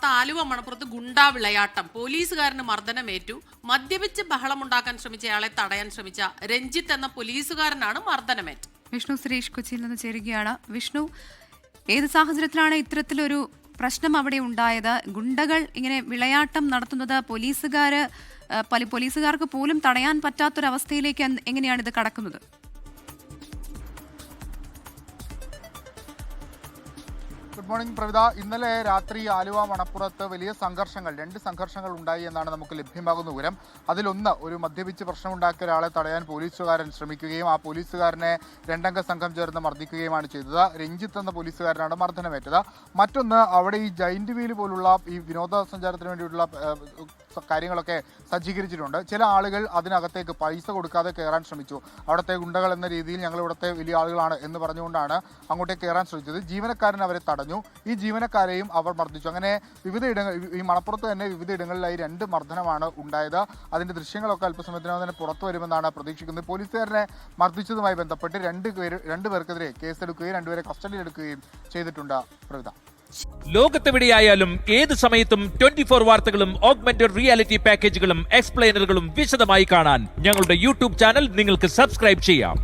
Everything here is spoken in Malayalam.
വാർത്ത. ആലുവ മണപ്പുറത്ത് ഗുണ്ടാ വിളയാട്ടം, പോലീസുകാരന് മർദ്ദനമേറ്റു. മദ്യപിച്ച് ബഹളമുണ്ടാക്കാൻ ശ്രമിച്ചയാളെ തടയാൻ ശ്രമിച്ച രഞ്ജിത്ത് എന്ന പോലീസുകാരനാണ് മർദ്ദനമേറ്റത്. വിഷ്ണു സുരേഷ് കൊച്ചിയിൽ നിന്ന് ചേരുകയാണ്. വിഷ്ണു, ഏത് സാഹചര്യത്തിലാണ് ഇത്തരത്തിലൊരു പ്രശ്നം അവിടെ ഉണ്ടായത്? ഗുണ്ടകൾ ഇങ്ങനെ വിളയാട്ടം നടത്തുന്നത് പോലീസുകാർക്ക് പോലും തടയാൻ പറ്റാത്തൊരവസ്ഥയിലേക്ക് എങ്ങനെയാണ് ഇത് കടക്കുന്നത്? Good morning Pravitha. ഇന്നലെ രാത്രി ആലുവ മണപ്പുറത്ത് വലിയ രണ്ട് സംഘർഷങ്ങൾ ഉണ്ടായി എന്നാണ് നമുക്ക് ലഭ്യമാകുന്ന വിവരം. അതിലൊന്ന്, ഒരു മദ്യപിച്ച് പ്രശ്നമുണ്ടാക്കിയ ഒരാളെ തടയാൻ പോലീസുകാരൻ ശ്രമിക്കുകയും ആ പോലീസുകാരനെ രണ്ടംഗ സംഘം ചേർന്ന് മർദ്ദിക്കുകയുമാണ് ചെയ്തത്. രഞ്ജിത്ത് എന്ന പോലീസുകാരനാണ് മർദ്ദനമേറ്റത്. മറ്റൊന്ന്, അവിടെ ഈ ജൈന്റ് വീൽ പോലുള്ള ഈ വിനോദസഞ്ചാരത്തിന് വേണ്ടിയിട്ടുള്ള കാര്യങ്ങളൊക്കെ സജ്ജീകരിച്ചിട്ടുണ്ട്. ചില ആളുകൾ അതിനകത്തേക്ക് പൈസ കൊടുക്കാതെ കയറാൻ ശ്രമിച്ചു. അവിടുത്തെ ഗുണ്ടകൾ എന്ന രീതിയിൽ ഞങ്ങൾ ഇവിടുത്തെ വലിയ ആളുകളാണ് എന്ന് പറഞ്ഞുകൊണ്ടാണ് അങ്ങോട്ടേക്ക് കയറാൻ ശ്രമിച്ചത്. ജീവനക്കാരൻ അവരെ തടഞ്ഞു. ഈ ജീവനക്കാരെയും അവർ മർദ്ദിച്ചു. അങ്ങനെ ഈ മണപ്പുറത്ത് തന്നെ വിവിധ ഇടങ്ങളിലായി 2 മർദ്ദനമാണ് ഉണ്ടായത്. അതിന്റെ ദൃശ്യങ്ങളൊക്കെ അല്പസമയത്തിനകം തന്നെ പുറത്തു വരുമെന്നാണ് പ്രതീക്ഷിക്കുന്നത്. പോലീസുകാരനെ മർദ്ദിച്ചതുമായി ബന്ധപ്പെട്ട് 2 പേർക്കെതിരെ കേസെടുക്കുകയും 2 പേരെ കസ്റ്റഡിയിലെടുക്കുകയും ചെയ്തിട്ടുണ്ട്. പ്രവിത, ലോകത്തെവിടെയായാലും ഏത് സമയത്തും 24 വാർത്തകളും ഓഗ്മെന്റഡ് റിയാലിറ്റി പാക്കേജുകളും എക്സ്പ്ലെയിനറുകളും വിശദമായി കാണാൻ ഞങ്ങളുടെ യൂട്യൂബ് ചാനൽ നിങ്ങൾക്ക് സബ്സ്ക്രൈബ് ചെയ്യാം.